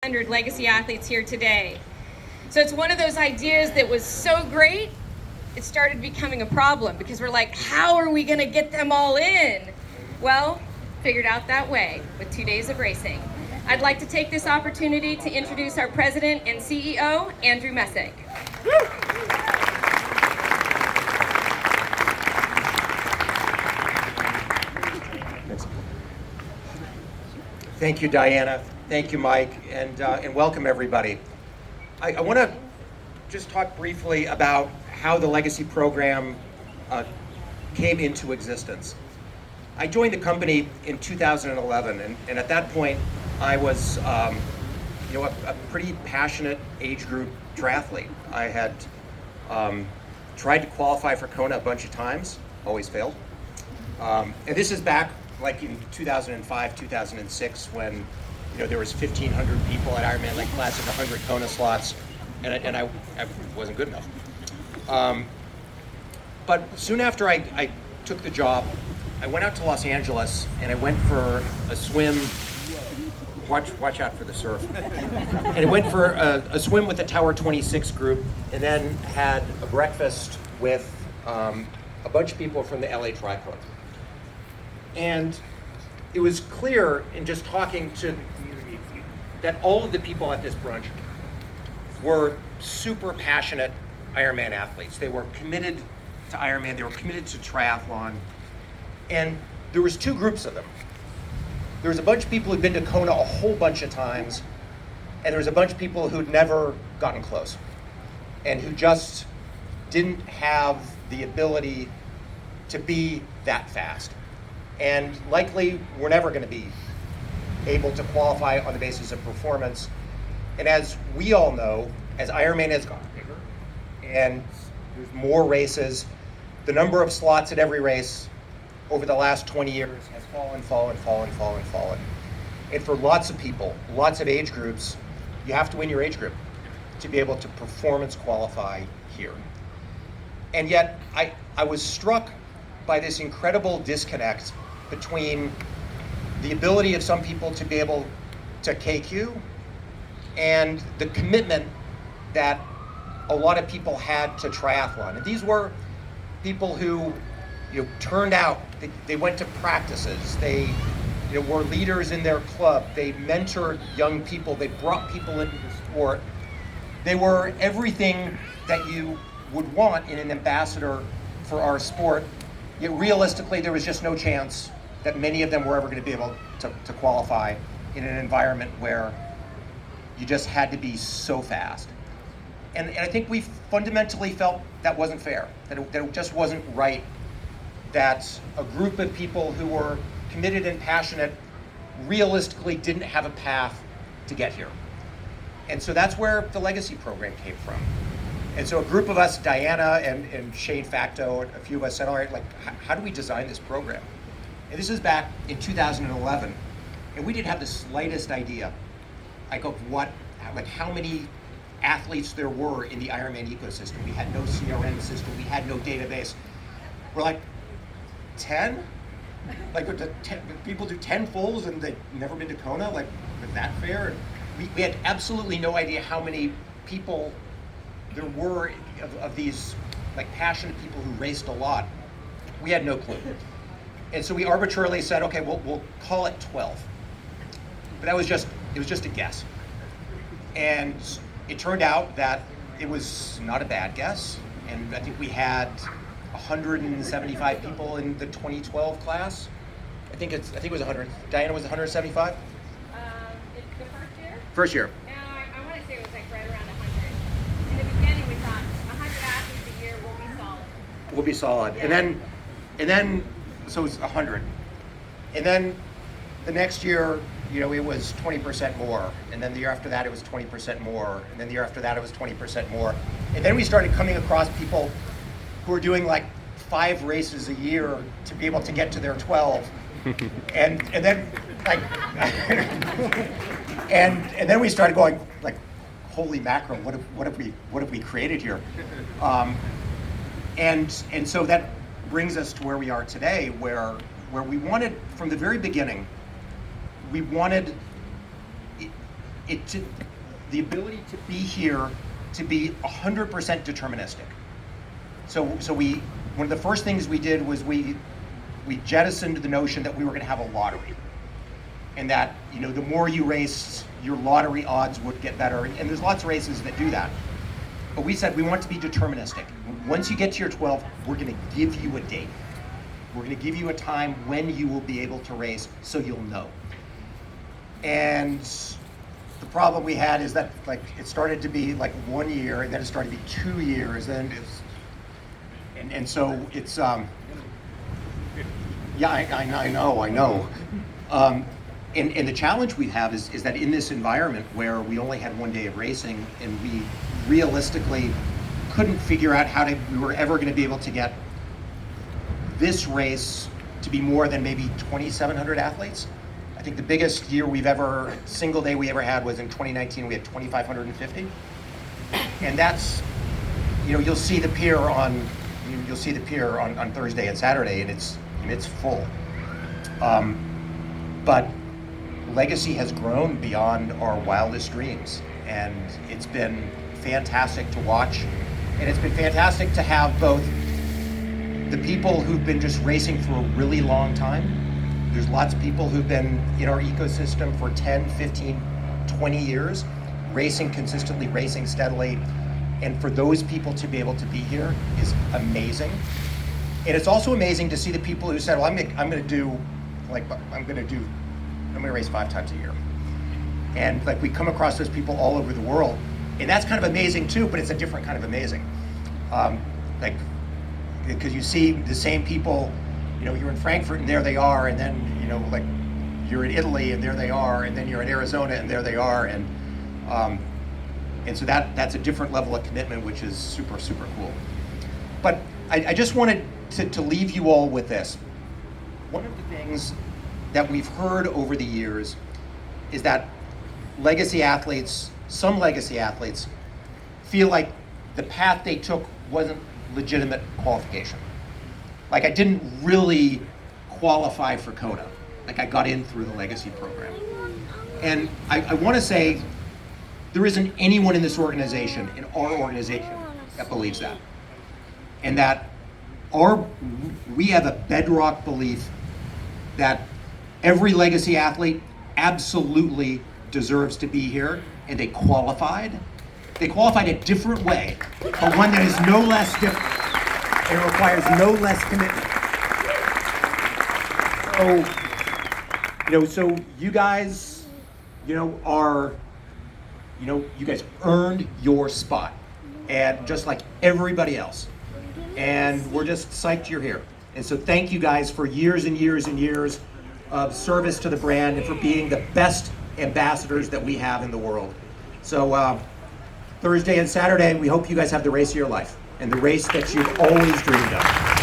100 legacy athletes here today. So it's one of those ideas that was so great, it started becoming a problem because we're like, how are we gonna get them all in? Well, figured out that way with 2 days of racing. I'd like to take this opportunity to introduce our president and CEO, Andrew Messick. Thank you, Diana. Thank you, Mike, and welcome everybody. I want to just talk briefly about how the Legacy program came into existence. I joined the company in 2011, and at that point, I was a pretty passionate age group triathlete. I had tried to qualify for Kona a bunch of times, always failed. And this is back like in 2005, 2006, when there was 1,500 people at Ironman Lake Classic, 100 Kona slots, and I wasn't good enough. But soon after I took the job, I went out to Los Angeles and I went for a swim. Watch out for the surf. And I went for a swim with the Tower 26 group, and then had a breakfast with a bunch of people from the LA Tri Club. And it was clear in just talking to the community that all of the people at this brunch were super passionate Ironman athletes. They were committed to Ironman, they were committed to triathlon. And there was two groups of them. There was a bunch of people who'd been to Kona a whole bunch of times, and there was a bunch of people who'd never gotten close and who just didn't have the ability to be that fast. And likely we're never going to be able to qualify on the basis of performance. And as we all know, as Ironman has gotten bigger and there's more races, the number of slots at every race over the last 20 years has fallen. And for lots of people, lots of age groups, you have to win your age group to be able to performance qualify here. And yet I was struck by this incredible disconnect between the ability of some people to be able to KQ and the commitment that a lot of people had to triathlon. And these were people who turned out, they went to practices, they were leaders in their club, they mentored young people, they brought people into the sport. They were everything that you would want in an ambassador for our sport, yet realistically there was just no chance that many of them were ever going to be able to qualify in an environment where you just had to be so fast. And I think we fundamentally felt that wasn't fair, that it just wasn't right, that a group of people who were committed and passionate realistically didn't have a path to get here. And so that's where the Legacy program came from. And so a group of us, Diana and Shane Facto, a few of us said, all right, how do we design this program? And this is back in 2011, and we didn't have the slightest idea of how many athletes there were in the Ironman ecosystem. We had no CRM system, we had no database. We're like, 10? People do 10 fulls and they've never been to Kona? Is that fair? And we had absolutely no idea how many people there were of these passionate people who raced a lot. We had no clue. And so we arbitrarily said, okay, we'll call it 12. But it was just a guess. And it turned out that it was not a bad guess. And I think we had 175 people in the 2012 class. I think it was 100. Diana, was 175? It's the first year? First year. No, I want to say it was right around 100. In the beginning, we thought 100 athletes a year will be solid. Will be solid. Yeah. And then, so it was 100. And then the next year, it was 20% more. And then the year after that, it was 20% more. And then the year after that, it was 20% more. And then we started coming across people who were doing 5 races a year to be able to get to their 12. and then and then we started going holy mackerel, what have we created here? And so that brings us to where we are today, where we wanted, from the very beginning, we wanted the ability to be here, to be 100% deterministic. So one of the first things we did was we jettisoned the notion that we were going to have a lottery, and that, you know, the more you raced, your lottery odds would get better. And there's lots of races that do that. But we said we want to be deterministic. Once you get to your 12, we're going to give you a date. We're going to give you a time when you will be able to race, so you'll know. And the problem we had is that, like, it started to be like 1 year, and then it started to be 2 years, and so it's yeah, I know. And the challenge we have is that in this environment where we only had 1 day of racing, and we realistically couldn't figure out how we were ever going to be able to get this race to be more than maybe 2,700 athletes. I think the biggest single day we ever had was in 2019. We had 2,550, and that's, you know, you'll see the pier on Thursday and Saturday, and it's full. But Legacy has grown beyond our wildest dreams, and it's been fantastic to watch, and it's been fantastic to have both the people who've been just racing for a really long time. There's lots of people who've been in our ecosystem for 10, 15, 20 years, racing consistently, racing steadily, and for those people to be able to be here is amazing. And it's also amazing to see the people who said, well, I'm going to race 5 times a year. And like, we come across those people all over the world, and that's kind of amazing too, but it's a different kind of amazing. Because you see the same people, you know, you're in Frankfurt and there they are, and then, you know, like, you're in Italy and there they are, and then you're in Arizona and there they are, and so that's a different level of commitment, which is super, super cool. But I just wanted to leave you all with this. One of the things that we've heard over the years is that some legacy athletes feel like the path they took wasn't legitimate qualification. Like, I didn't really qualify for COTA. Like, I got in through the legacy program. And I want to say there isn't anyone in this organization, in our organization, that believes that. And that we have a bedrock belief that every legacy athlete absolutely deserves to be here, and they qualified. They qualified a different way, but one that is no less different. It requires no less commitment. So you guys, you guys earned your spot, and just like everybody else. And we're just psyched you're here. And so thank you guys for years and years and years of service to the brand, and for being the best ambassadors that we have in the world. So Thursday and Saturday, we hope you guys have the race of your life, and the race that you've always dreamed of.